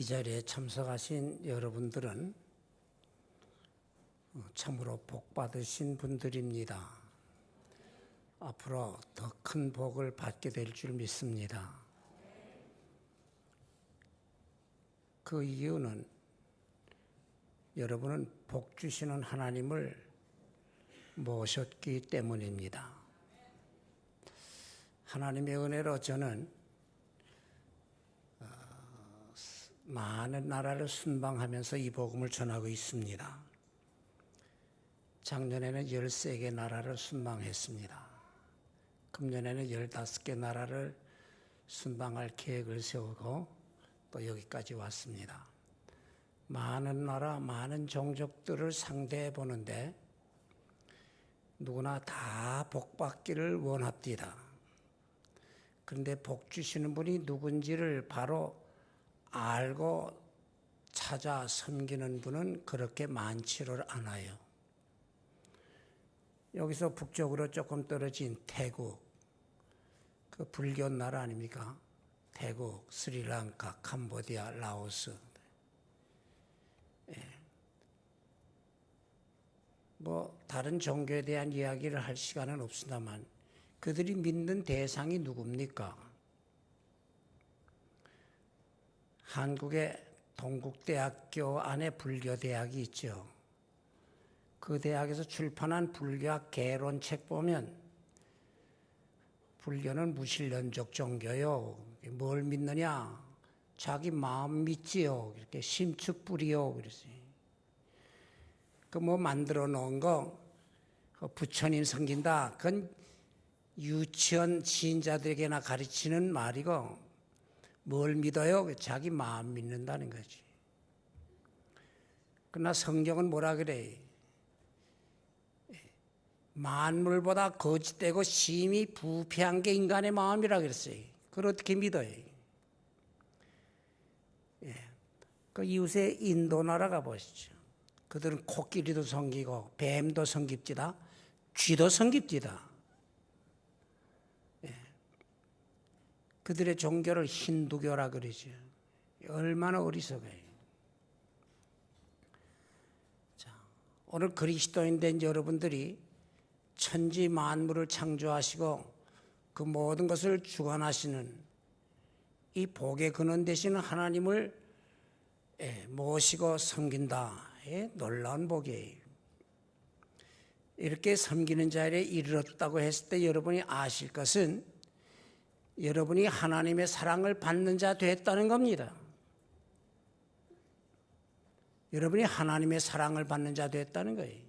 이 자리에 참석하신 여러분들은 참으로 복 받으신 분들입니다. 앞으로 더 큰 복을 받게 될 줄 믿습니다. 그 이유는 여러분은 복 주시는 하나님을 모셨기 때문입니다. 하나님의 은혜로 저는 많은 나라를 순방하면서 이 복음을 전하고 있습니다. 작년에는 13개 나라를 순방했습니다. 금년에는 15개 나라를 순방할 계획을 세우고 또 여기까지 왔습니다. 많은 나라, 많은 종족들을 상대해 보는데 누구나 다 복 받기를 원합니다. 그런데 복 주시는 분이 누군지를 바로 알고 찾아 섬기는 분은 그렇게 많지를 않아요. 여기서 북쪽으로 조금 떨어진 태국, 그 불교 나라 아닙니까? 태국, 스리랑카, 캄보디아, 라오스. 다른 종교에 대한 이야기를 할 시간은 없습니다만 그들이 믿는 대상이 누굽니까? 한국의 동국대학교 안에 불교대학이 있죠. 그 대학에서 출판한 불교학 개론책 보면 불교는 무신론적 종교요. 뭘 믿느냐? 자기 마음 믿지요. 이렇게 심축불이요. 그랬어요. 만들어 놓은 거 부처님 섬긴다. 그건 유치원 신자들에게나 가르치는 말이고 뭘 믿어요? 자기 마음 믿는다는 거지. 그러나 성경은 뭐라 그래? 만물보다 거짓되고 심히 부패한 게 인간의 마음이라 그랬어요. 그걸 어떻게 믿어요? 그 이웃의 인도 나라 가보시죠. 그들은 코끼리도 섬기고 뱀도 섬깁디다. 쥐도 섬깁디다. 그들의 종교를 힌두교라 그러죠. 얼마나 어리석어요. 자, 오늘 그리스도인 된 여러분들이 천지 만물을 창조하시고 그 모든 것을 주관하시는 이 복의 근원 되시는 하나님을 모시고 섬긴다. 놀라운 복이에요. 이렇게 섬기는 자리에 이르렀다고 했을 때 여러분이 아실 것은 여러분이 하나님의 사랑을 받는 자 됐다는 겁니다. 여러분이 하나님의 사랑을 받는 자 됐다는 거예요.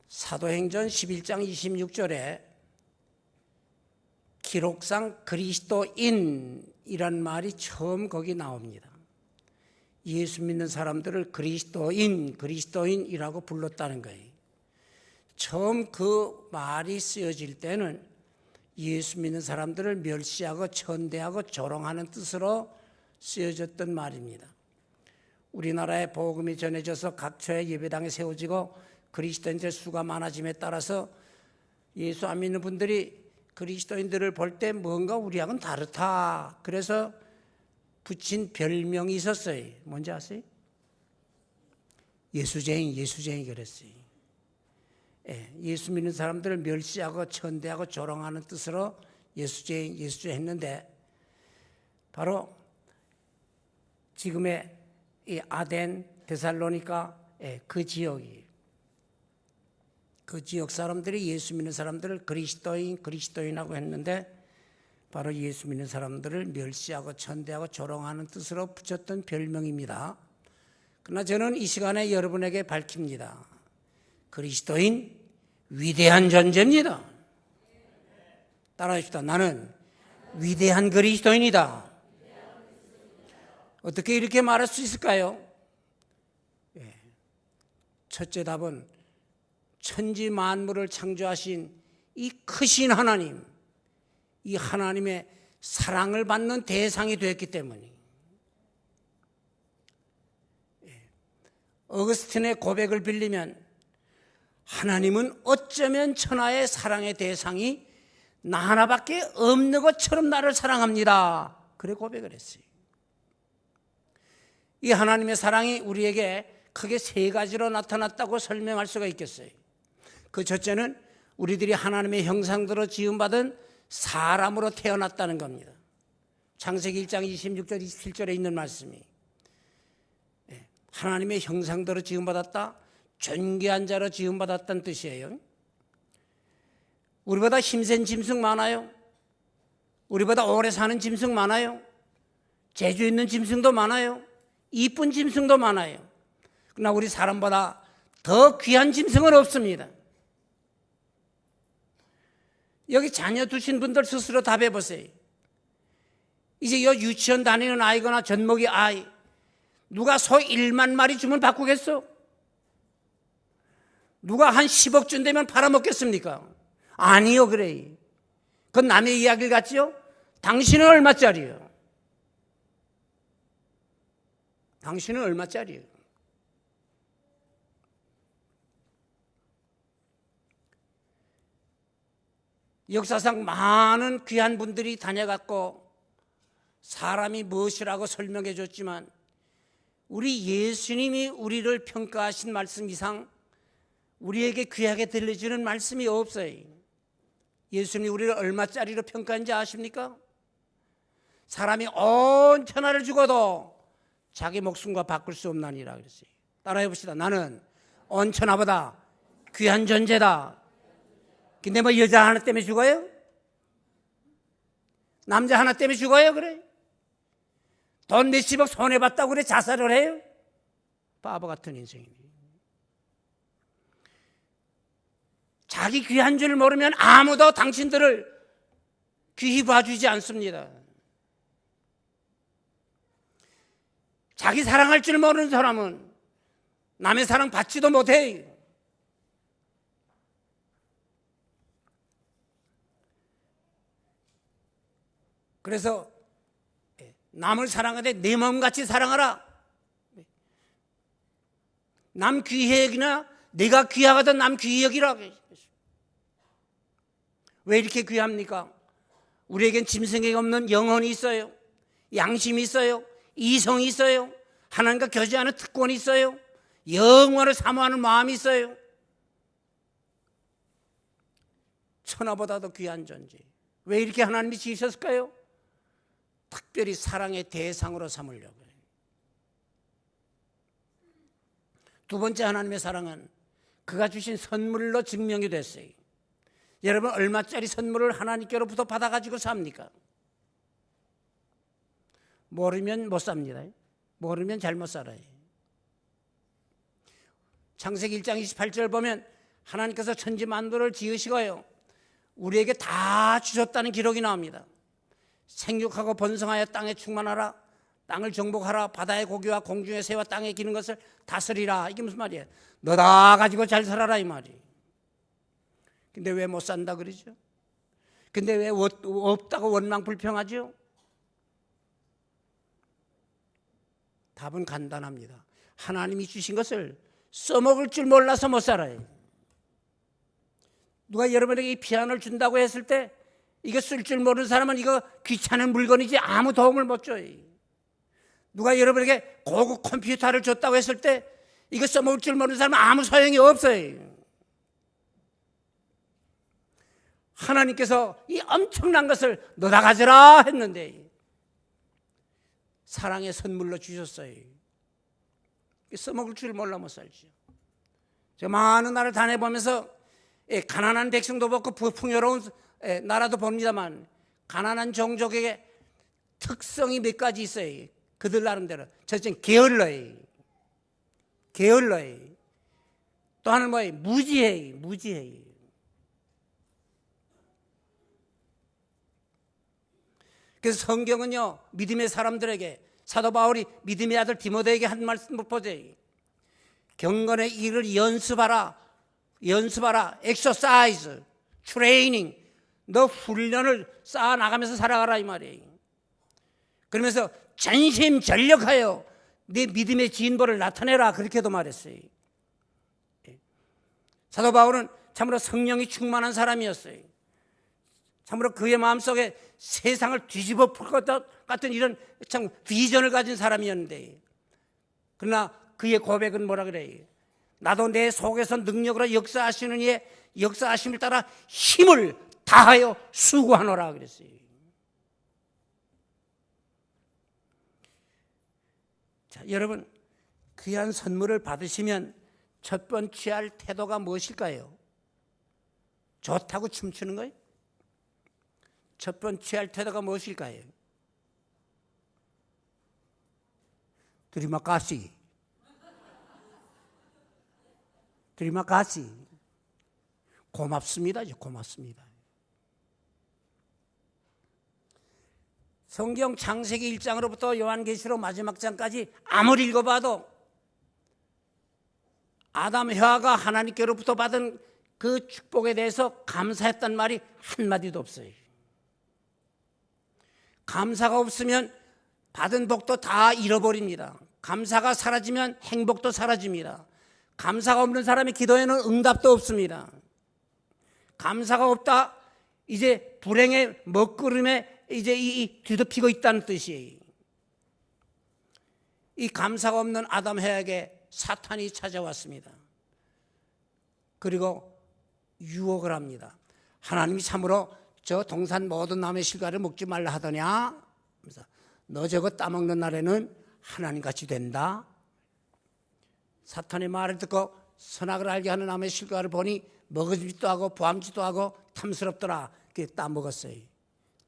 사도행전 11장 26절에 기록상 그리스도인이란 말이 처음 거기 나옵니다. 예수 믿는 사람들을 그리스도인이라고 불렀다는 거예요. 처음 그 말이 쓰여질 때는 예수 믿는 사람들을 멸시하고 천대하고 조롱하는 뜻으로 쓰여졌던 말입니다. 우리나라에 복음이 전해져서 각처의 예배당에 세워지고 그리스도인들 수가 많아짐에 따라서 예수 안 믿는 분들이 그리스도인들을 볼 때 뭔가 우리하고는 다르다. 그래서 붙인 별명이 있었어요. 뭔지 아세요? 예수쟁이 그랬어요. 예수 믿는 사람들을 멸시하고 천대하고 조롱하는 뜻으로 예수쟁이 했는데 바로 지금의 이 아덴, 데살로니가 그 지역이 그 지역 사람들이 예수 믿는 사람들을 그리스도인하고 했는데 바로 예수 믿는 사람들을 멸시하고 천대하고 조롱하는 뜻으로 붙였던 별명입니다. 그러나 저는 이 시간에 여러분에게 밝힙니다. 그리스도인 위대한 존재입니다. 따라합시다. 나는 위대한 그리스도인이다. 어떻게 이렇게 말할 수 있을까요? 첫째 답은 천지 만물을 창조하신 이 크신 하나님, 이 하나님의 사랑을 받는 대상이 되었기 때문이에요. 어거스틴의 고백을 빌리면 하나님은 어쩌면 천하의 사랑의 대상이 나 하나밖에 없는 것처럼 나를 사랑합니다. 그래 고백을 했어요. 이 하나님의 사랑이 우리에게 크게 세 가지로 나타났다고 설명할 수가 있겠어요. 그 첫째는 우리들이 하나님의 형상대로 지음받은 사람으로 태어났다는 겁니다. 창세기 1장 26절 27절에 있는 말씀이 하나님의 형상대로 지음받았다, 존귀한 자로 지음받았다는 뜻이에요. 우리보다 힘센 짐승 많아요. 우리보다 오래 사는 짐승 많아요. 재주 있는 짐승도 많아요. 이쁜 짐승도 많아요. 그러나 우리 사람보다 더 귀한 짐승은 없습니다. 여기 자녀 두신 분들 스스로 답해 보세요. 이제 요 유치원 다니는 아이거나 젖먹이 아이, 누가 소 1만 마리 주면 바꾸겠어? 누가 한 10억 준다면 팔아먹겠습니까? 아니요, 그래. 그건 남의 이야기를 같지요? 당신은 얼마짜리요? 당신은 얼마짜리요? 역사상 많은 귀한 분들이 다녀갔고 사람이 무엇이라고 설명해 줬지만 우리 예수님이 우리를 평가하신 말씀 이상 우리에게 귀하게 들려주는 말씀이 없어요. 예수님이 우리를 얼마짜리로 평가한지 아십니까? 사람이 온 천하를 주고도 자기 목숨과 바꿀 수 없나니라 그랬어요. 따라해 봅시다. 나는 온 천하보다 귀한 존재다. 근데 뭐 여자 하나 때문에 죽어요? 남자 하나 때문에 죽어요? 그래? 돈 몇십억 손해봤다고 그래 자살을 해요? 바보 같은 인생이네. 자기 귀한 줄 모르면 아무도 당신들을 귀히 봐주지 않습니다. 자기 사랑할 줄 모르는 사람은 남의 사랑 받지도 못해. 그래서 남을 사랑하되 내 몸같이 사랑하라. 남 귀히 여기나 내가 귀하거든 남 귀히 여기라. 왜 이렇게 귀합니까? 우리에겐 짐승에게 없는 영혼이 있어요. 양심이 있어요. 이성이 있어요. 하나님과 교제하는 특권이 있어요. 영원을 사모하는 마음이 있어요. 천하보다도 귀한 존재. 왜 이렇게 하나님이 지으셨을까요? 특별히 사랑의 대상으로 삼으려고 해요. 두 번째 하나님의 사랑은 그가 주신 선물로 증명이 됐어요. 여러분 얼마짜리 선물을 하나님께로부터 받아가지고 삽니까? 모르면 못 삽니다. 모르면 잘못 살아요. 창세기 1장 28절 보면 하나님께서 천지 만물을 지으시고요 우리에게 다 주셨다는 기록이 나옵니다. 생육하고 번성하여 땅에 충만하라. 땅을 정복하라. 바다의 고기와 공중의 새와 땅에 기는 것을 다스리라. 이게 무슨 말이에요? 너 다 가지고 잘 살아라 이 말이. 근데 왜 못 산다 그러죠? 근데 왜 없다고 원망 불평하죠? 답은 간단합니다. 하나님이 주신 것을 써먹을 줄 몰라서 못 살아요. 누가 여러분에게 이 피아노를 준다고 했을 때 이거 쓸 줄 모르는 사람은 이거 귀찮은 물건이지 아무 도움을 못 줘요. 누가 여러분에게 고급 컴퓨터를 줬다고 했을 때 이거 써먹을 줄 모르는 사람은 아무 소용이 없어요. 하나님께서 이 엄청난 것을 너다 가져라 했는데 사랑의 선물로 주셨어요. 써먹을 줄 몰라 못 살죠. 제가 많은 나라를 다녀보면서 가난한 백성도 보고 풍요로운 나라도 봅니다만 가난한 종족에게 특성이 몇 가지 있어요. 그들 나름대로. 첫째는 게을러요. 게을러요. 또 하나는 뭐예요? 무지해요. 무지해요. 그래서 성경은요 믿음의 사람들에게 사도 바울이 믿음의 아들 디모데에게 한 말씀 보세요. 경건의 일을 연습하라. 연습하라. 엑서사이즈, 트레이닝. 너 훈련을 쌓아 나가면서 살아가라 이 말이에요. 그러면서 전심전력하여 네 믿음의 진보를 나타내라 그렇게도 말했어요. 사도 바울은 참으로 성령이 충만한 사람이었어요. 참으로 그의 마음속에 세상을 뒤집어 풀 것 같은 이런 참 비전을 가진 사람이었는데, 그러나 그의 고백은 뭐라 그래요? 나도 내 속에서 능력으로 역사하시는 이의 역사하심을 따라 힘을 다하여 수고하노라 그랬어요. 자, 여러분, 귀한 선물을 받으시면 첫 번째 할 태도가 무엇일까요? 좋다고 춤추는 거예요? 첫 번째 할 태도가 무엇일까요? 드리마카시. 드리마카시. 고맙습니다. 고맙습니다. 성경 창세기 1장으로부터 요한계시록 마지막 장까지 아무리 읽어봐도 아담 해와가 하나님께로부터 받은 그 축복에 대해서 감사했단 말이 한마디도 없어요. 감사가 없으면 받은 복도 다 잃어버립니다. 감사가 사라지면 행복도 사라집니다. 감사가 없는 사람의 기도에는 응답도 없습니다. 감사가 없다, 이제 불행의 먹구름에 이제 뒤덮이고 있다는 뜻이에요. 이 감사가 없는 아담 해에게 사탄이 찾아왔습니다. 그리고 유혹을 합니다. 하나님이 참으로 저 동산 모든 나무의 실과를 먹지 말라 하더냐? 그래서 너 저거 따먹는 날에는 하나님같이 된다. 사탄의 말을 듣고 선악을 알게 하는 나무의 실과를 보니 먹어지도 하고 보암지도 하고 탐스럽더라. 그게 따먹었어요.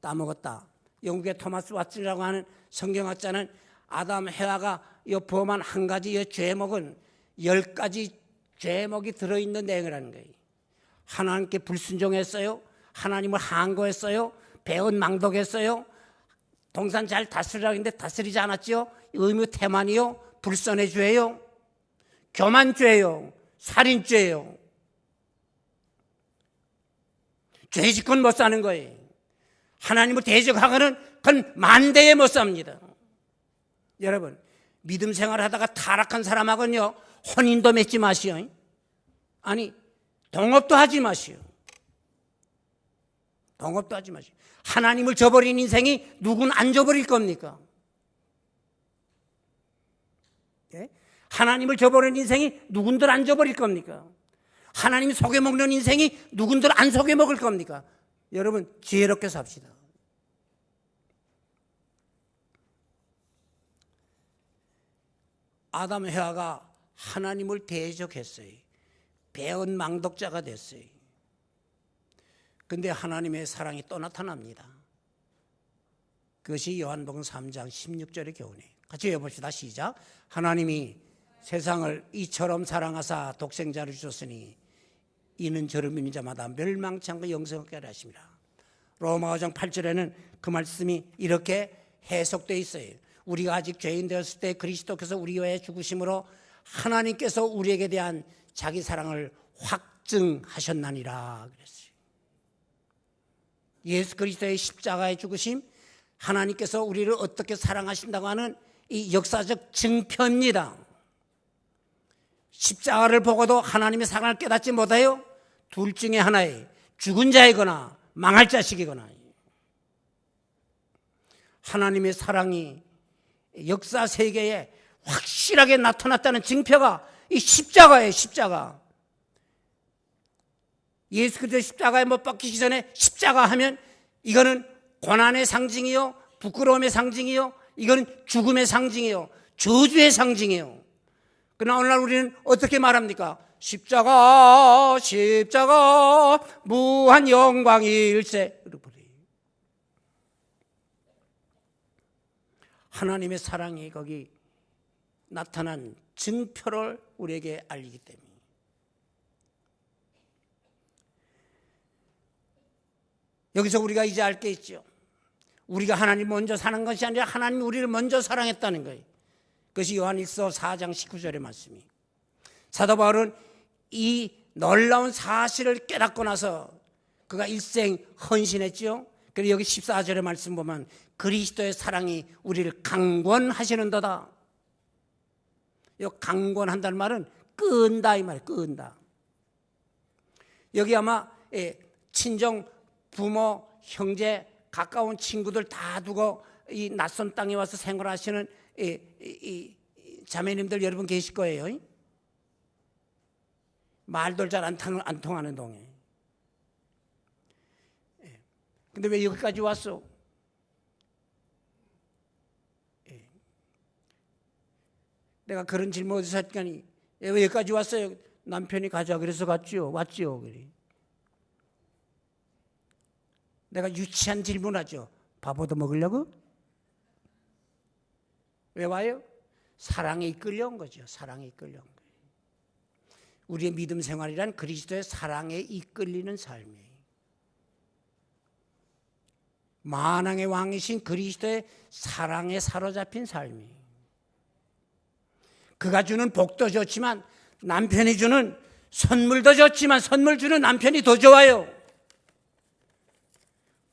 따먹었다. 영국의 토마스 왓슨이라고 하는 성경학자는 아담 해와가 이 범한 한 가지 이 죄목은 10가지 죄목이 들어있는 내용을 하는 거예요. 하나님께 불순종했어요. 하나님을 항거했어요. 배은 망독했어요. 동산 잘 다스리라고 했는데 다스리지 않았죠. 의무태만이요. 불선의 죄요. 교만죄요. 살인죄요. 죄짓고는 못 사는 거예요. 하나님을 대적하고는 그건 만대에 못 삽니다. 여러분, 믿음 생활하다가 타락한 사람하고는요, 혼인도 맺지 마시오. 아니, 동업도 하지 마시오. 동업도 하지 마시오. 하나님을 저버린 인생이 누군 안 저버릴 겁니까? 예? 하나님을 저버린 인생이 누군들 안 저버릴 겁니까? 하나님 속여먹는 인생이 누군들 안 속여먹을 겁니까? 여러분, 지혜롭게 삽시다. 아담 해와가 하나님을 대적했어요. 배은 망독자가 됐어요. 그런데 하나님의 사랑이 또 나타납니다. 그것이 요한복음 3장 16절의 교훈이에요. 같이 읽어봅시다. 시작. 하나님이 세상을 이처럼 사랑하사 독생자를 주셨으니 이는 저를 믿는 자마다 멸망치 않고 영생을 얻게 하려 하심이라. 로마 5장 8절에는 그 말씀이 이렇게 해석되어 있어요. 우리가 아직 죄인 되었을 때 그리스도께서 우리 위해 죽으심으로 하나님께서 우리에게 대한 자기 사랑을 확증하셨나니라 그랬어요. 예수 그리스도의 십자가의 죽으심, 하나님께서 우리를 어떻게 사랑하신다고 하는 이 역사적 증표입니다. 십자가를 보고도 하나님의 사랑을 깨닫지 못해요? 둘 중에 하나에 죽은 자이거나 망할 자식이거나. 하나님의 사랑이 역사 세계에 확실하게 나타났다는 증표가 이 십자가예요. 십자가. 예수 그리스도 십자가에 못 박히기 전에 십자가 하면 이거는 고난의 상징이요, 부끄러움의 상징이요, 이거는 죽음의 상징이요, 저주의 상징이에요. 그러나 오늘날 우리는 어떻게 말합니까? 십자가, 십자가, 무한 영광일세. 하나님의 사랑이 거기 나타난 증표를 우리에게 알리기 때문에. 여기서 우리가 이제 알 게 있죠. 우리가 하나님 먼저 사는 것이 아니라 하나님이 우리를 먼저 사랑했다는 거예요. 그것이 요한일서 4장 19절의 말씀이에요. 사도 바울은 이 놀라운 사실을 깨닫고 나서 그가 일생 헌신했죠. 그리고 여기 14절의 말씀 보면 그리스도의 사랑이 우리를 강권하시는도다. 이 강권한다는 말은 끈다 이 말이에요. 끈다. 여기 아마 친정 부모 형제 가까운 친구들 다 두고 이 낯선 땅에 와서 생활하시는 이 자매님들 여러분 계실 거예요. 말도 잘 안 통하는 동에. 근데 왜 여기까지 왔어? 내가 그런 질문 어디서 했더니 왜 여기까지 왔어요? 남편이 가자 그래서 왔지요. 그래. 내가 유치한 질문하죠. 밥 얻어 먹으려고? 왜 와요? 사랑에 이끌려온 거죠. 사랑에 이끌려온 거예요. 우리의 믿음 생활이란 그리스도의 사랑에 이끌리는 삶이에요. 만왕의 왕이신 그리스도의 사랑에 사로잡힌 삶이에요. 그가 주는 복도 좋지만 남편이 주는 선물도 좋지만 선물 주는 남편이 더 좋아요.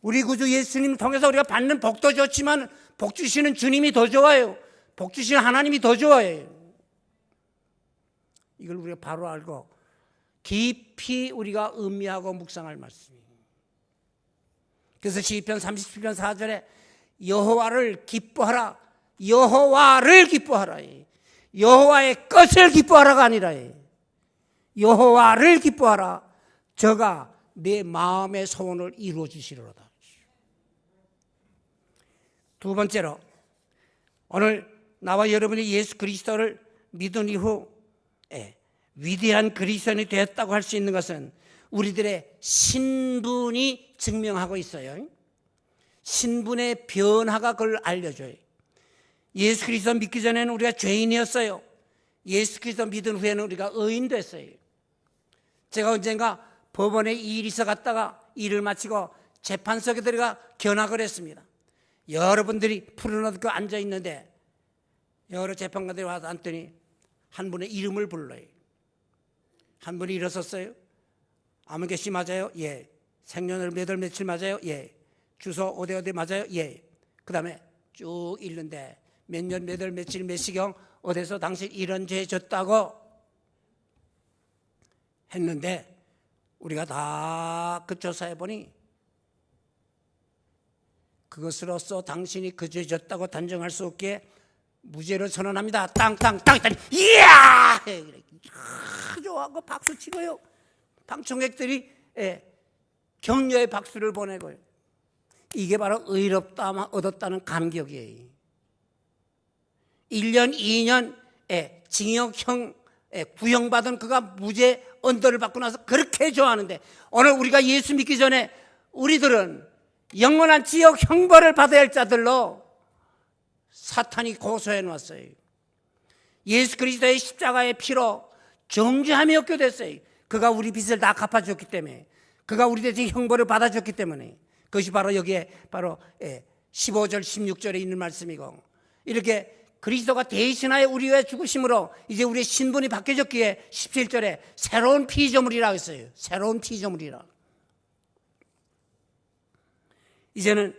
우리 구주 예수님 통해서 우리가 받는 복도 좋지만 복 주시는 주님이 더 좋아요. 복 주시는 하나님이 더 좋아해요. 이걸 우리가 바로 알고 깊이 우리가 음미하고 묵상할 말씀이에요. 그래서 시편 37편 4절에 여호와를 기뻐하라. 여호와를 기뻐하라. 여호와의 것을 기뻐하라가 아니라 여호와를 기뻐하라. 저가 내 마음의 소원을 이루어 주시리로다. 두 번째로 오늘 나와 여러분이 예수 그리스도를 믿은 이후 위대한 그리스도인이 되었다고 할 수 있는 것은 우리들의 신분이 증명하고 있어요. 신분의 변화가 그걸 알려줘요. 예수 그리스도 믿기 전에는 우리가 죄인이었어요. 예수 그리스도 믿은 후에는 우리가 의인 됐어요. 제가 언젠가 법원에 일이 있어 갔다가 일을 마치고 재판석에 들어가 견학을 했습니다. 여러분들이 푸른 옷 입고 앉아 있는데 여러 재판관들이 와서 앉더니 한 분의 이름을 불러요. 한 분이 일어섰어요. 아무개씨 맞아요? 예. 생년월 몇 월 며칠 맞아요? 예. 주소 어디 맞아요? 예. 그 다음에 쭉 읽는데 몇 년 몇 월 며칠 몇 시경 어디서 당신 이런 죄 졌다고 했는데 우리가 다 그 조사해 보니 그것으로서 당신이 그 죄 졌다고 단정할 수 없기에 무죄를 선언합니다. 땅땅 했더니 이야! 좋아하고 박수 치고요. 방청객들이 격려의 박수를 보내고요. 이게 바로 의롭다 얻었다는 감격이에요. 1년, 2년 징역형 구형받은 그가 무죄 언도를 받고 나서 그렇게 좋아하는데 오늘 우리가 예수 믿기 전에 우리들은 영원한 지옥 형벌을 받아야 할 자들로 사탄이 고소해 놨어요. 예수 그리스도의 십자가의 피로 정죄함이 없게 됐어요. 그가 우리 빚을 다 갚아줬기 때문에, 그가 우리 대신 형벌을 받아줬기 때문에, 그것이 바로 여기에 바로 15절 16절에 있는 말씀이고, 이렇게 그리스도가 대신하여 우리 위해 죽으심으로 이제 우리의 신분이 바뀌어졌기에 17절에 새로운 피조물이라 했어요. 새로운 피조물이라. 이제는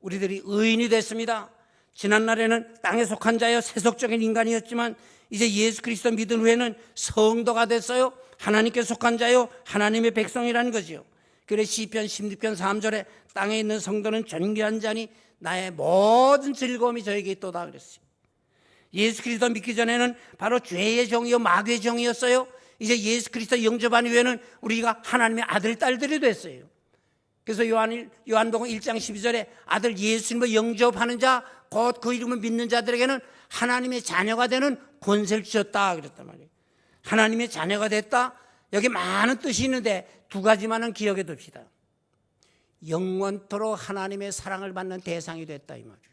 우리들이 의인이 됐습니다. 지난날에는 땅에 속한 자여 세속적인 인간이었지만 이제 예수 그리스도 믿은 후에는 성도가 됐어요. 하나님께 속한 자요 하나님의 백성이라는 거죠. 그래서 시편 16편 3절에 땅에 있는 성도는 존귀한 자니 나의 모든 즐거움이 저에게 있도다 그랬어요. 예수 그리스도 믿기 전에는 바로 죄의 종이요 마귀의 종이었어요. 이제 예수 그리스도 영접한 후에는 우리가 하나님의 아들 딸들이 됐어요. 그래서 요한복음 1장 12절에 아들 예수님을 영접하는 자 곧 그 이름을 믿는 자들에게는 하나님의 자녀가 되는 권세를 주셨다 그랬단 말이에요. 하나님의 자녀가 됐다. 여기 많은 뜻이 있는데 두 가지만은 기억해 둡시다. 영원토록 하나님의 사랑을 받는 대상이 됐다 이 말이에요.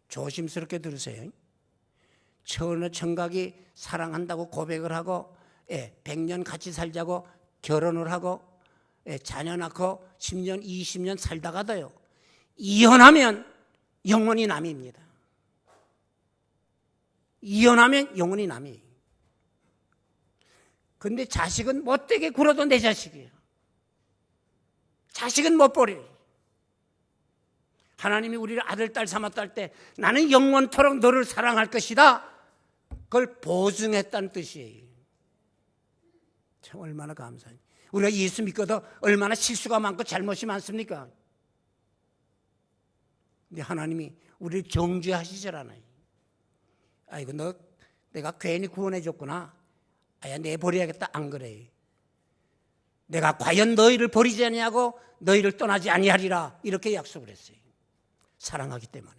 조심스럽게 들으세요. 처녀 청각이 사랑한다고 고백을 하고 100년 같이 살자고 결혼을 하고 자녀 낳고 10년 20년 살다가도요 이혼하면 영원히 남입니다. 이혼하면 영원히 남이에요. 근데 자식은 못되게 굴어도 내 자식이에요. 자식은 못 버려요. 하나님이 우리를 아들 딸 삼았다 할 때 나는 영원토록 너를 사랑할 것이다. 그걸 보증했다는 뜻이에요. 참 얼마나 감사해요. 우리가 예수 믿고도 얼마나 실수가 많고 잘못이 많습니까? 근데 하나님이 우리를 정죄하시질 않아요. 아이고, 내가 괜히 구원해 줬구나. 아야, 내 버려야겠다. 안 그래. 내가 과연 너희를 버리지 아니하고 너희를 떠나지 아니하리라. 이렇게 약속을 했어요. 사랑하기 때문에.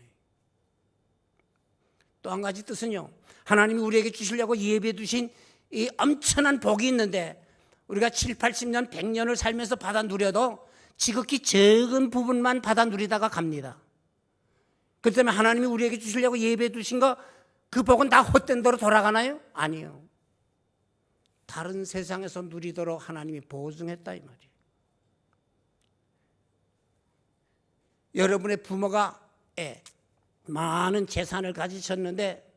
또 한 가지 뜻은요, 하나님이 우리에게 주시려고 예비해 두신 이 엄청난 복이 있는데 우리가 7, 80년, 100년을 살면서 받아 누려도 지극히 적은 부분만 받아 누리다가 갑니다. 그렇기 때문에 하나님이 우리에게 주시려고 예비해 두신 거, 그 복은 다 헛된 대로 돌아가나요? 아니요. 다른 세상에서 누리도록 하나님이 보증했다 이 말이에요. 여러분의 부모가 많은 재산을 가지셨는데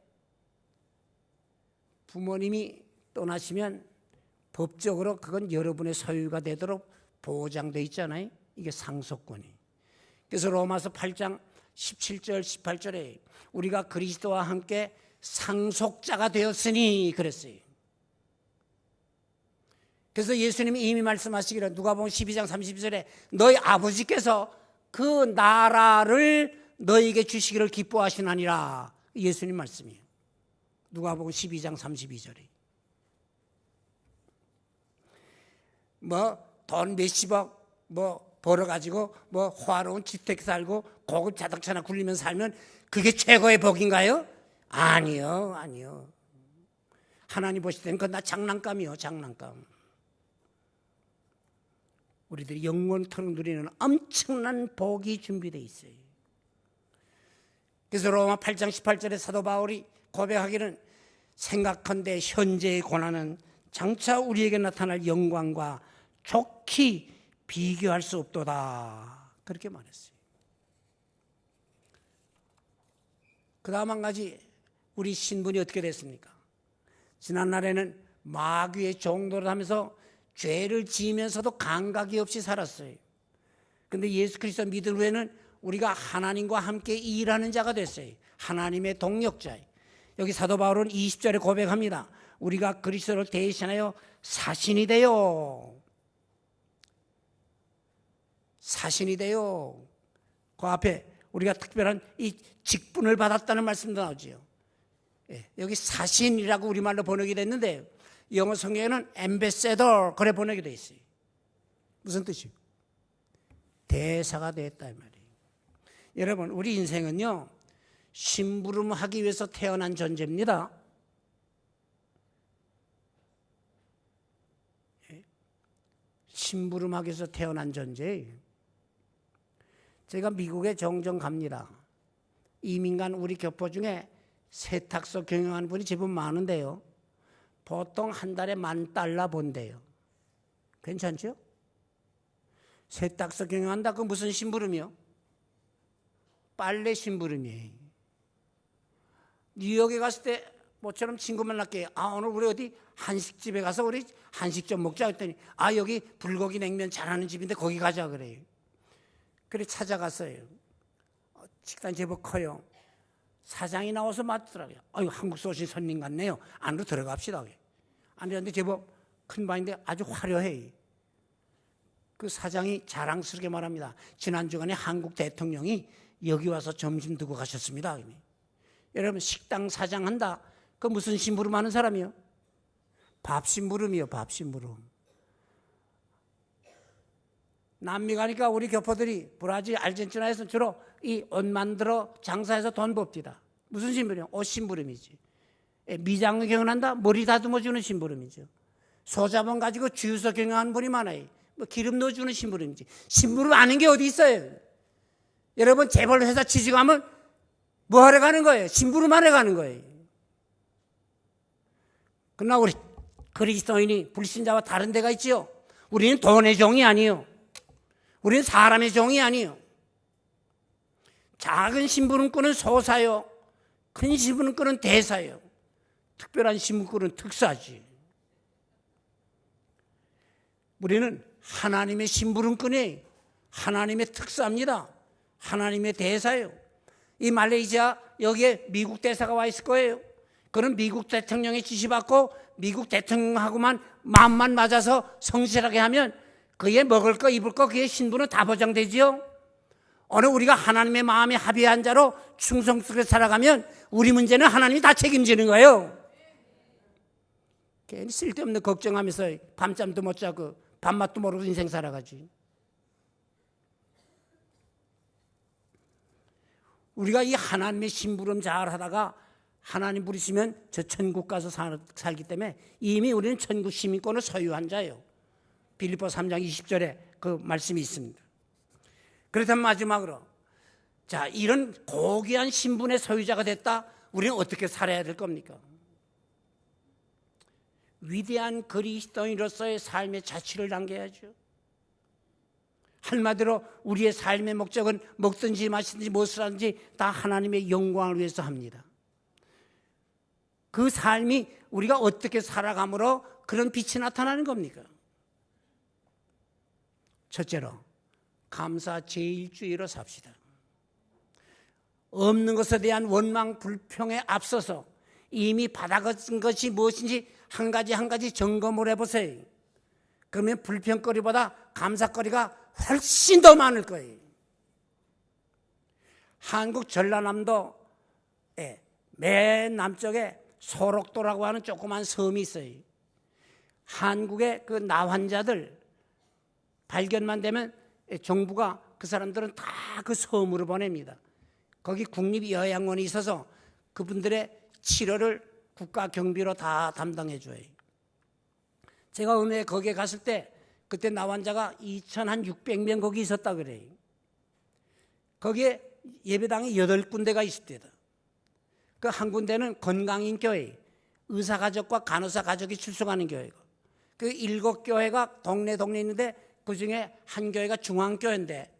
부모님이 떠나시면 법적으로 그건 여러분의 소유가 되도록 보장되어 있잖아요. 이게 상속권이. 그래서 로마서 8장 17절 18절에 우리가 그리스도와 함께 상속자가 되었으니 그랬어요. 그래서 예수님이 이미 말씀하시기를 누가복음 12장 32절에 너희 아버지께서 그 나라를 너희에게 주시기를 기뻐하시나니라. 예수님 말씀이에요. 누가복음 12장 32절에. 돈 몇십억 벌어가지고 화로운 주택 살고 고급 자동차나 굴리면서 살면 그게 최고의 복인가요? 아니요. 하나님 보실 때는 그건 다 장난감이요, 장난감. 우리들이 영원토록 누리는 엄청난 복이 준비되어 있어요. 그래서 로마 8장 18절에 사도 바울이 고백하기는 생각컨대 현재의 고난은 장차 우리에게 나타날 영광과 좋게 비교할 수 없도다. 그렇게 말했어요. 그 다음 한 가지, 우리 신분이 어떻게 됐습니까? 지난날에는 마귀의 종노릇 하면서 죄를 지으면서도 감각이 없이 살았어요. 그런데 예수 그리스도 믿은 후에는 우리가 하나님과 함께 일하는 자가 됐어요. 하나님의 동력자. 여기 사도 바울은 20절에 고백합니다. 우리가 그리스도를 대신하여 사신이 되어 그 앞에 우리가 특별한 이 직분을 받았다는 말씀도 나오죠. 여기 사신이라고 우리말로 번역이 됐는데 영어 성경에는 ambassador 그래 번역이 되어 있어요. 무슨 뜻이요? 대사가 되었다 이 말이에요. 여러분, 우리 인생은요 심부름하기 위해서 태어난 존재입니다. 심부름하기 위해서 태어난 존재예요. 제가 미국에 종종 갑니다. 이민간 우리 교포 중에 세탁소 경영하는 분이 제법 많은데요. 보통 한 달에 $10,000 번대요. 괜찮죠? 세탁소 경영한다. 그 무슨 심부름이요? 빨래 심부름이에요. 뉴욕에 갔을 때 모처럼 친구 만날게요. 오늘 우리 어디 한식집에 가서 우리 한식 좀 먹자 했더니 여기 불고기 냉면 잘하는 집인데 거기 가자 그래요. 그래 찾아갔어요. 식당 제법 커요. 사장이 나와서 맞더라고요. 한국서 오신 손님 같네요. 안으로 들어갑시다. 안에 갔는데 제법 큰 방인데 아주 화려해. 그 사장이 자랑스럽게 말합니다. 지난 주간에 한국 대통령이 여기 와서 점심 두고 가셨습니다. 여러분, 식당 사장 한다. 그 무슨 심부름 하는 사람이요? 밥 심부름이요, 밥 심부름. 남미 가니까 우리 교포들이 브라질, 아르헨티나에서 주로 이 옷 만들어 장사해서 돈 법디다. 무슨 심부름이요? 옷 심부름이지. 미장을 경영한다? 머리 다듬어 주는 심부름이죠. 소자본 가지고 주유소 경영하는 분이 많아요. 기름 넣어주는 심부름이지. 심부름 아는 게 어디 있어요? 여러분, 재벌 회사 취직하면 뭐 하러 가는 거예요? 심부름 하러 가는 거예요. 그러나 우리 그리스도인이 불신자와 다른 데가 있지요. 우리는 돈의 종이 아니요. 우리는 사람의 종이 아니요. 작은 심부름꾼은 소사요. 큰 심부름꾼은 대사요. 특별한 심부름꾼은 특사지. 우리는 하나님의 심부름꾼이 하나님의 특사입니다. 하나님의 대사요. 이 말레이시아 여기에 미국 대사가 와 있을 거예요. 그는 미국 대통령의 지시받고 미국 대통령하고만 마음만 맞아서 성실하게 하면 그의 먹을 거 입을 거 그의 신분은 다 보장되지요. 어느 우리가 하나님의 마음에 합의한 자로 충성스럽게 살아가면 우리 문제는 하나님이 다 책임지는 거예요. 괜히 쓸데없는 걱정하면서 밤잠도 못 자고 밥맛도 모르고 인생 살아가지. 우리가 이 하나님의 심부름 잘 하다가 하나님 부르시면 저 천국 가서 살기 때문에 이미 우리는 천국 시민권을 소유한 자예요. 빌립보 3장 20절에 그 말씀이 있습니다. 그렇다면 마지막으로, 자, 이런 고귀한 신분의 소유자가 됐다. 우리는 어떻게 살아야 될 겁니까? 위대한 그리스도인으로서의 삶의 자취를 남겨야죠. 한마디로 우리의 삶의 목적은 먹든지 마시든지 무엇을 하든지 다 하나님의 영광을 위해서 합니다. 그 삶이 우리가 어떻게 살아감으로 그런 빛이 나타나는 겁니까? 첫째로 감사 제일주의로 삽시다. 없는 것에 대한 원망 불평에 앞서서 이미 받아가진 것이 무엇인지 한 가지 점검을 해보세요. 그러면 불평거리보다 감사거리가 훨씬 더 많을 거예요. 한국 전라남도의 맨 남쪽에 소록도라고 하는 조그만 섬이 있어요. 한국의 그 나환자들 발견만 되면 정부가 그 사람들은 다 그 섬으로 보냅니다. 거기 국립요양원이 있어서 그분들의 치료를 국가 경비로 다 담당해 줘요. 제가 은혜 거기에 갔을 때 그때 나환자가 2,600명 거기 있었다 그래요. 거기에 예배당이 8군데가 있을 때다. 그 한 군데는 건강인교회, 의사가족과 간호사 가족이 출석하는 교회고, 그 7교회가 동네 있는데 그 중에 한 교회가 중앙교회인데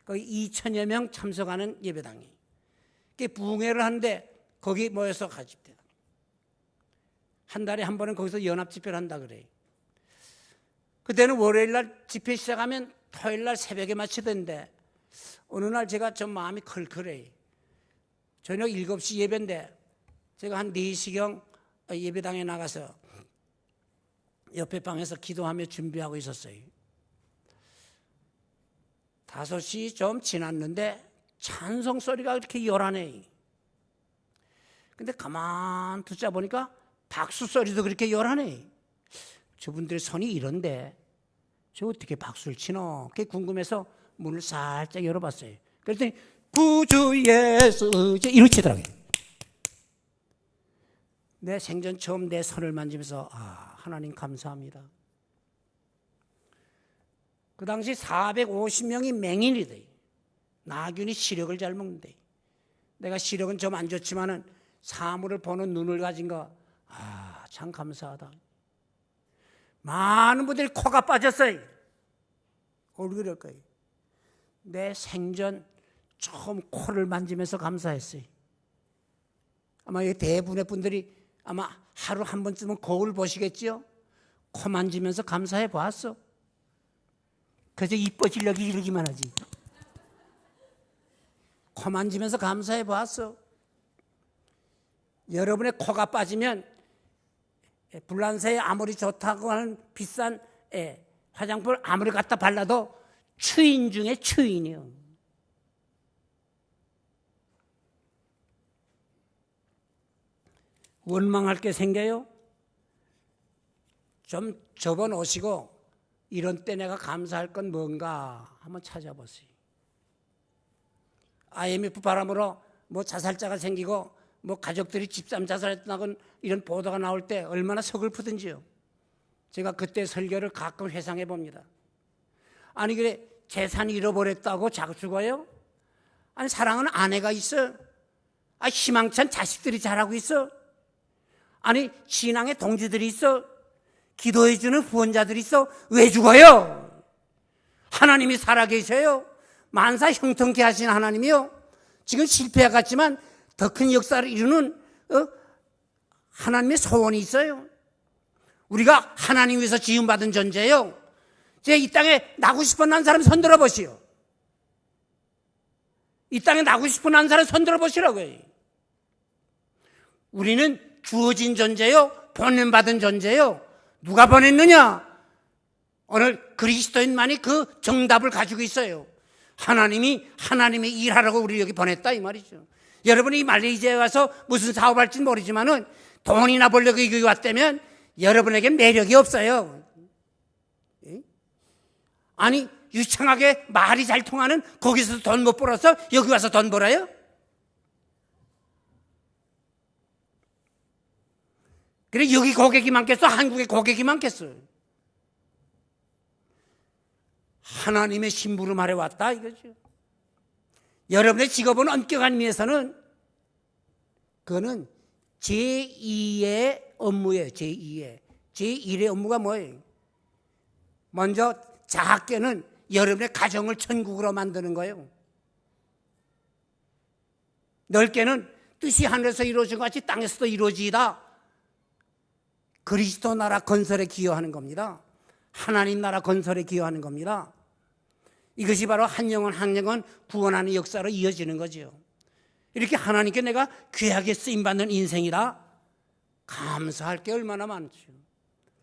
거기 2,000여 명 참석하는 예배당이. 부흥회를 하는데 거기 모여서 가집대다. 한 달에 한 번은 거기서 연합집회를 한다 그래요. 그때는 월요일날 집회 시작하면 토요일날 새벽에 마치던데 어느 날 제가 좀 마음이 컬컬해요. 저녁 7시 예배인데 제가 한 4시경 예배당에 나가서 옆에 방에서 기도하며 준비하고 있었어요. 5시 좀 지났는데 찬송 소리가 이렇게 요란해. 근데 가만 듣자 보니까 박수 소리도 그렇게 요란해. 저분들의 손이 이런데 저 어떻게 박수를 치노? 그게 궁금해서 문을 살짝 열어봤어요. 그랬더니 구주 예수 이렇게 치더라고요. 내 생전 처음 내 손을 만지면서 하나님 감사합니다. 그 당시 450명이 맹인이대. 나균이 시력을 잘 먹는데 내가 시력은 좀 안 좋지만은 사물을 보는 눈을 가진 거 참 감사하다. 많은 분들이 코가 빠졌어요. 얼굴일 거예요. 내 생전 처음 코를 만지면서 감사했어요. 아마 대부분의 분들이 아마 하루 한 번쯤은 거울 보시겠지요? 코 만지면서 감사해 보았어. 그래서 이뻐지려고 이러기만 하지. 코 만지면서 감사해 보았어. 여러분의 코가 빠지면 불란서에 아무리 좋다고 하는 비싼 화장품을 아무리 갖다 발라도 추인 중에 추인이요. 원망할 게 생겨요? 좀 접어놓으시고 이런 때 내가 감사할 건 뭔가 한번 찾아보세요. IMF 바람으로 뭐 자살자가 생기고 뭐 가족들이 집사람 자살했다고 이런 보도가 나올 때 얼마나 서글프든지요. 제가 그때 설교를 가끔 회상해 봅니다. 아니 그래 재산 잃어버렸다고 자꾸 죽어요? 아니 사랑하는 아내가 있어. 희망찬 자식들이 자라고 있어. 아니 신앙의 동지들이 있어. 기도해주는 후원자들이 있어. 왜 죽어요? 하나님이 살아계셔요. 만사 형통케 하신 하나님이요. 지금 실패해 갔지만 더 큰 역사를 이루는 하나님의 소원이 있어요. 우리가 하나님 위해서 지음받은 존재예요. 제가 이 땅에 나고 싶어 난 사람 손들어 보시오. 이 땅에 나고 싶어 난 사람 손들어 보시라고요. 우리는 주어진 존재요? 보냄받은 존재요? 누가 보냈느냐? 오늘 그리스도인만이 그 정답을 가지고 있어요. 하나님이 하나님의 일하라고 우리 여기 보냈다 이 말이죠. 여러분이 말레이시아에 와서 무슨 사업할지는 모르지만은 돈이나 벌려고 여기 왔다면 여러분에게 매력이 없어요. 아니 유창하게 말이 잘 통하는 거기서 돈 못 벌어서 여기 와서 돈 벌어요? 그래 여기 고객이 많겠어? 한국에 고객이 많겠어? 하나님의 심부름 하러 왔다 이거죠. 여러분의 직업은 엄격한 의미에서는 그거는 제2의 업무예요. 제1의 업무가 뭐예요? 먼저 작게는 여러분의 가정을 천국으로 만드는 거예요. 넓게는 뜻이 하늘에서 이루어진 것 같이 땅에서도 이루어지다. 그리스도 나라 건설에 기여하는 겁니다. 하나님 나라 건설에 기여하는 겁니다. 이것이 바로 한 영혼 한 영혼 구원하는 역사로 이어지는 거죠. 이렇게 하나님께 내가 귀하게 쓰임받는 인생이라 감사할 게 얼마나 많죠.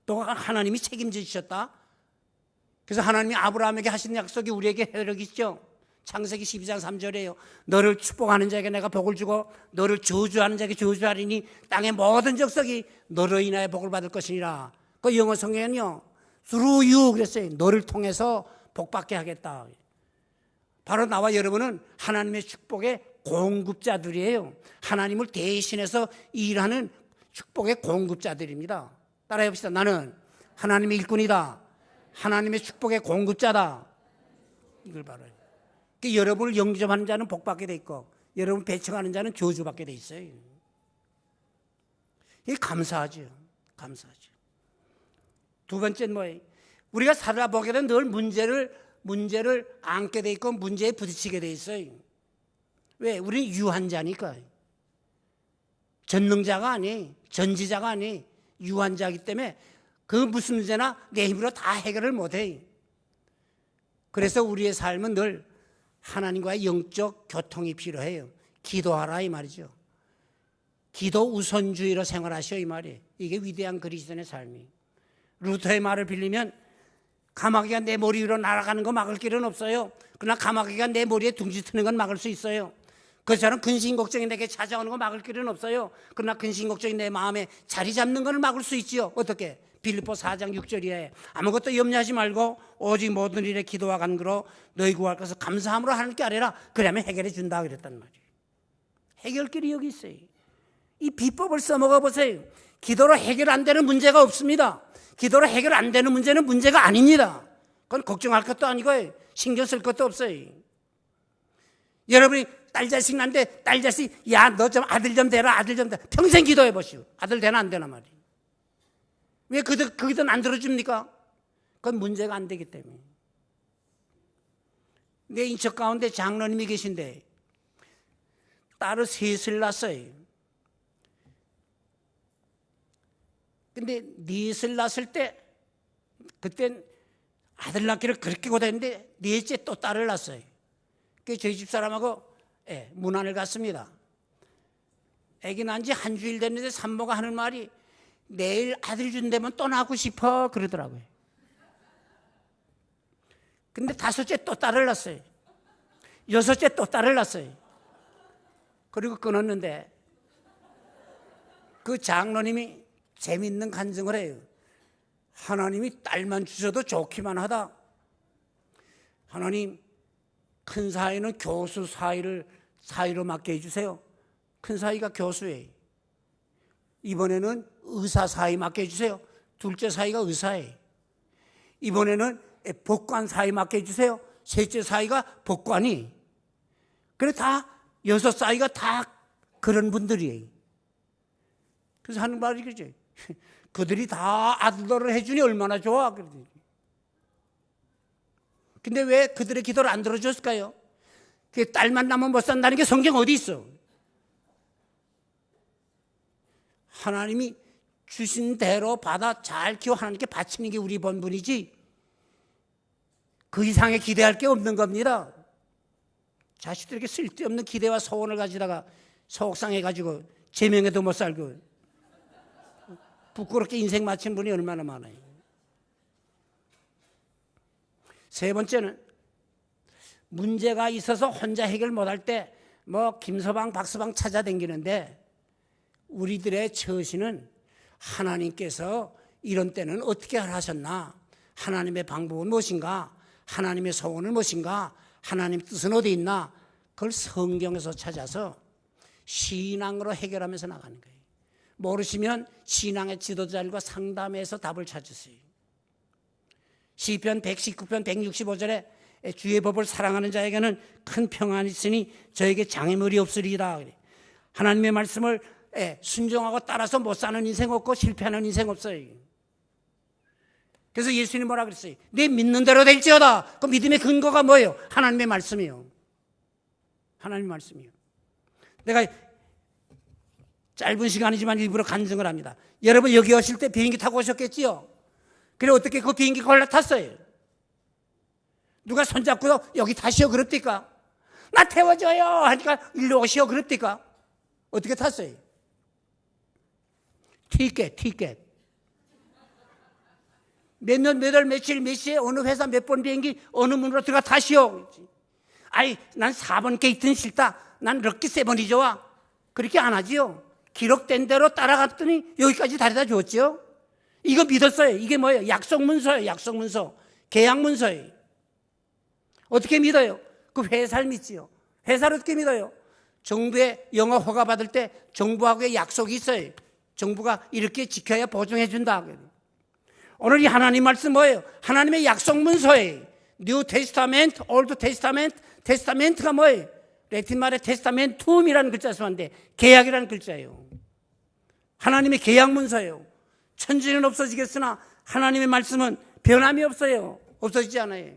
또 하나님이 책임져 주셨다. 그래서 하나님이 아브라함에게 하신 약속이 우리에게 해력이 있죠. 창세기 12장 3절에요. 너를 축복하는 자에게 내가 복을 주고 너를 저주하는 자에게 저주하리니 땅의 모든 족속이 너로 인하여 복을 받을 것이니라. 그 영어 성경은요. through you 그랬어요. 너를 통해서 복받게 하겠다. 바로 나와 여러분은 하나님의 축복의 공급자들이에요. 하나님을 대신해서 일하는 축복의 공급자들입니다. 따라해 봅시다. 나는 하나님의 일꾼이다. 하나님의 축복의 공급자다. 이걸 바라요. 여러분을 영접하는 자는 복받게 돼 있고 여러분 배척하는 자는 저주받게 돼 있어요. 이게 감사하죠. 감사하죠. 두 번째는 뭐예요? 우리가 살아보게 되면 늘 문제를 안게 돼 있고 문제에 부딪히게 돼 있어요. 왜? 우리는 유한자니까. 전능자가 아니, 전지자가 아니, 유한자이기 때문에 그 무슨 문제나 내 힘으로 다 해결을 못해요. 그래서 우리의 삶은 늘 하나님과의 영적 교통이 필요해요. 기도하라 이 말이죠. 기도 우선주의로 생활하시오 이 말이에요. 이게 위대한 그리스도인의 삶이에요. 루터의 말을 빌리면 가마귀가 내 머리 위로 날아가는 거 막을 길은 없어요. 그러나 가마귀가 내 머리에 둥지 트는 건 막을 수 있어요. 그처럼 근심 걱정이 내게 찾아오는 거 막을 길은 없어요. 그러나 근심 걱정이 내 마음에 자리 잡는 걸 막을 수 있지요. 어떻게? 빌립보 4장 6절이에 아무것도 염려하지 말고 오직 모든 일에 기도와 간구로 너희 구할 것을 감사함으로 하나님께 아뢰라. 그러면 해결해 준다 그랬단 말이에요. 해결길이 여기 있어요. 이 비법을 써먹어 보세요. 기도로 해결 안 되는 문제가 없습니다. 기도로 해결 안 되는 문제는 문제가 아닙니다. 그건 걱정할 것도 아니고 신경 쓸 것도 없어요. 여러분이 딸 자식 난데 딸 자식 야 너 좀 아들 좀 되라 아들 좀 되라 평생 기도해 보시오. 아들 되나 안 되나 말이에요. 왜 그기도는 안 들어줍니까? 그건 문제가 안 되기 때문에. 내 인척 가운데 장로님이 계신데 딸을 셋을 낳았어요. 근데 넷을 낳았을 때 그땐 아들 낳기를 그렇게 고생했는데 넷째 또 딸을 낳았어요. 그래서 저희 집 사람하고 문안을 갔습니다. 애기 낳은 지 한 주일 됐는데 산모가 하는 말이 내일 아들 준다면 또 낳고 싶어 그러더라고요. 근데 다섯째 또 딸을 낳았어요. 여섯째 또 딸을 낳았어요. 그리고 끊었는데 그 장로님이 재밌는 간증을 해요. 하나님이 딸만 주셔도 좋기만 하다. 하나님 큰 사이는 교수 사이로 맡게 해주세요. 큰 사이가 교수예요. 이번에는 의사 사이 맡게 해주세요. 둘째 사이가 의사예요. 이번에는 법관 사이 맡게 해주세요. 셋째 사이가 법관이. 그래 다 여섯 사이가 다 그런 분들이에요. 그래서 하는 말이 그죠. 그들이 다 아들들을 해주니 얼마나 좋아. 근데 왜 그들의 기도를 안 들어줬을까요? 그 딸만 낳으면 못 산다는 게 성경 어디 있어? 하나님이 주신 대로 받아 잘 키워 하나님께 바치는 게 우리 본분이지 그 이상의 기대할 게 없는 겁니다. 자식들에게 쓸데없는 기대와 소원을 가지다가 속상해가지고 제명에도 못 살고 부끄럽게 인생 마친 분이 얼마나 많아요. 세 번째는 문제가 있어서 혼자 해결 못할 때 뭐 김서방 박서방 찾아다니는데 우리들의 처신은 하나님께서 이런 때는 어떻게 하셨나, 하나님의 방법은 무엇인가, 하나님의 소원은 무엇인가, 하나님 뜻은 어디 있나, 그걸 성경에서 찾아서 신앙으로 해결하면서 나가는 거예요. 모르시면 신앙의 지도자들과 상담해서 답을 찾으세요. 시편 119편 165절에 주의 법을 사랑하는 자에게는 큰 평안이 있으니 저에게 장애물이 없으리라. 하나님의 말씀을 순종하고 따라서 못 사는 인생 없고 실패하는 인생 없어요. 그래서 예수님 뭐라 그랬어요? 네 믿는 대로 될지어다. 그 믿음의 근거가 뭐예요? 하나님의 말씀이요. 하나님의 말씀이요. 내가 짧은 시간이지만 일부러 간증을 합니다. 여러분 여기 오실 때 비행기 타고 오셨겠지요? 그래 어떻게 그 비행기 올라탔어요? 누가 손잡고 여기 타시오 그럽니까? 나 태워줘요 하니까 일로 오시오 그럽니까? 어떻게 탔어요? 티켓 몇 년, 몇 월, 며칠, 몇 시에 어느 회사 몇 번 비행기 어느 문으로 들어가 타시오. 아이 난 4번 게이트는 싫다. 난 럭키 7이 좋아. 그렇게 안 하지요. 기록된 대로 따라갔더니 여기까지 데려다 줬죠. 이거 믿었어요. 이게 뭐예요? 약속문서예요. 약속문서. 계약문서예요. 어떻게 믿어요? 그 회사를 믿지요. 회사를 어떻게 믿어요? 정부의 영어 허가 받을 때 정부하고의 약속이 있어요. 정부가 이렇게 지켜야 보증해 준다. 오늘 이 하나님 말씀 뭐예요? 하나님의 약속문서예요. 뉴 테스타멘트, 올드 테스타멘트. 테스타멘트가 뭐예요? 라틴 말에 테스타멘툼이라는 글자를 쓰는데 계약이라는 글자예요. 하나님의 계약문서예요. 천지는 없어지겠으나 하나님의 말씀은 변함이 없어요. 없어지지 않아요.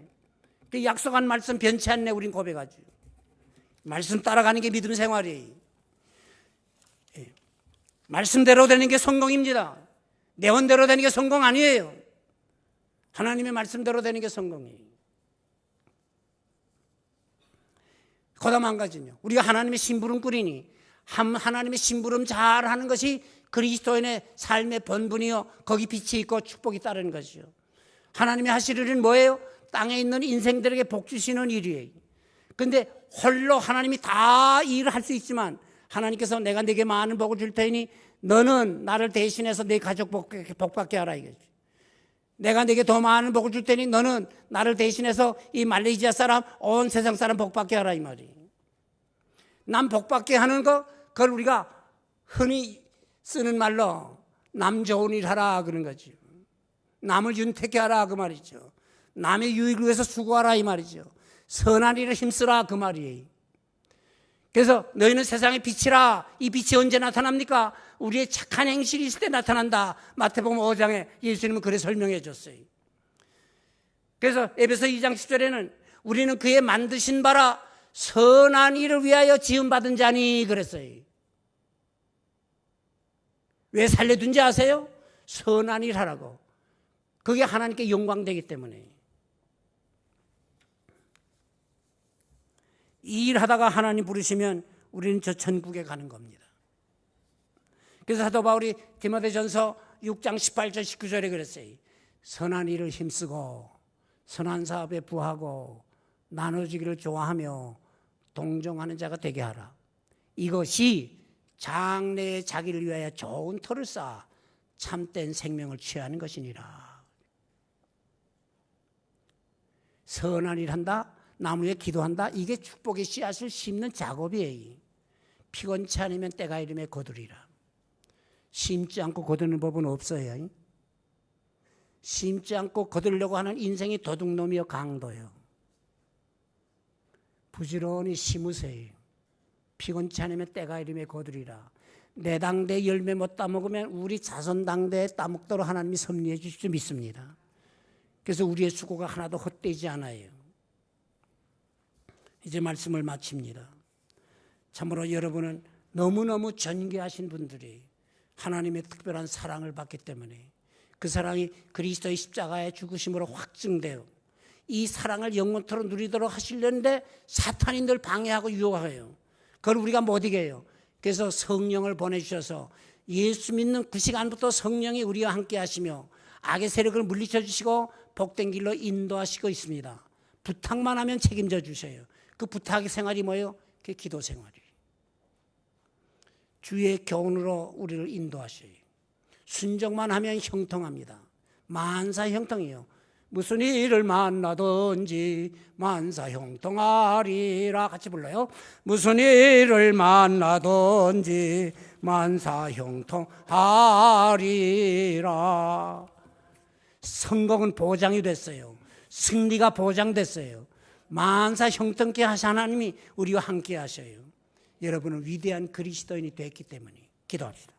그 약속한 말씀 변치 않네 우린 고백하죠. 말씀 따라가는 게 믿음 생활이에요. 말씀대로 되는 게 성공입니다. 내원대로 되는 게 성공 아니에요. 하나님의 말씀대로 되는 게 성공이에요. 그다음 한 가지는요. 우리가 하나님의 심부름꾼이니 하나님의 심부름 잘하는 것이 그리스도인의 삶의 본분이요. 거기 빛이 있고 축복이 따르는 것이요. 하나님이 하시는 일은 뭐예요? 땅에 있는 인생들에게 복 주시는 일이에요. 그런데 홀로 하나님이 다 일을 할 수 있지만 하나님께서 내가 네게 많은 복을 줄 테니 너는 나를 대신해서 네 가족 복받게 하라 이거지. 내가 네게 더 많은 복을 줄 테니 너는 나를 대신해서 이 말레이시아 사람 온 세상 사람 복받게 하라 이 말이에요. 남 복받게 하는 거 그걸 우리가 흔히 쓰는 말로 남 좋은 일 하라 그런 거죠. 남을 윤택해 하라 그 말이죠. 남의 유익을 위해서 수고하라 이 말이죠. 선한 일을 힘쓰라 그 말이에요. 그래서 너희는 세상의 빛이라. 이 빛이 언제 나타납니까? 우리의 착한 행실이 있을 때 나타난다. 마태복음 5장에 예수님은 그래 설명해 줬어요. 그래서 에베소 2장 10절에는 우리는 그의 만드신 바라 선한 일을 위하여 지음받은 자니 그랬어요. 왜 살려둔지 아세요? 선한 일 하라고. 그게 하나님께 영광되기 때문에. 이 일하다가 하나님 부르시면 우리는 저 천국에 가는 겁니다. 그래서 사도 바울이 디모데전서 6장 18절 19절에 그랬어요. 선한 일을 힘쓰고 선한 사업에 부하고 나눠주기를 좋아하며 동정하는 자가 되게 하라. 이것이 장래의 자기를 위하여 좋은 터를 쌓아 참된 생명을 취하는 것이니라. 선한 일 한다. 남을 위해 기도한다. 이게 축복의 씨앗을 심는 작업이에요. 피곤치 않으면 때가 이름에 거두리라. 심지 않고 거두는 법은 없어요. 심지 않고 거두려고 하는 인생이 도둑놈이요 강도요. 부지런히 심으세요. 피곤치 않으면 때가 이름에 거두리라. 내 당대 열매 못 따먹으면 우리 자손 당대에 따먹도록 하나님이 섭리해 주실 줄 믿습니다. 그래서 우리의 수고가 하나도 헛되지 않아요. 이제 말씀을 마칩니다. 참으로 여러분은 너무너무 존귀하신 분들이 하나님의 특별한 사랑을 받기 때문에 그 사랑이 그리스도의 십자가의 죽으심으로 확증되어 이 사랑을 영원토록 누리도록 하시려는데 사탄이 늘 방해하고 유혹해요. 그걸 우리가 못 이겨요. 그래서 성령을 보내주셔서 예수 믿는 그 시간부터 성령이 우리와 함께 하시며 악의 세력을 물리쳐 주시고 복된 길로 인도하시고 있습니다. 부탁만 하면 책임져 주셔요. 그 부탁의 생활이 뭐예요? 그게 기도 생활이에요. 주의 교훈으로 우리를 인도하셔요. 순종만 하면 형통합니다. 만사 형통이에요. 무슨 일을 만나든지 만사 형통하리라. 같이 불러요. 무슨 일을 만나든지 만사 형통하리라. 성공은 보장이 됐어요. 승리가 보장됐어요. 만사 형통케 하신 하나님이 우리와 함께 하셔요. 여러분은 위대한 그리스도인이 됐기 때문에 기도합시다.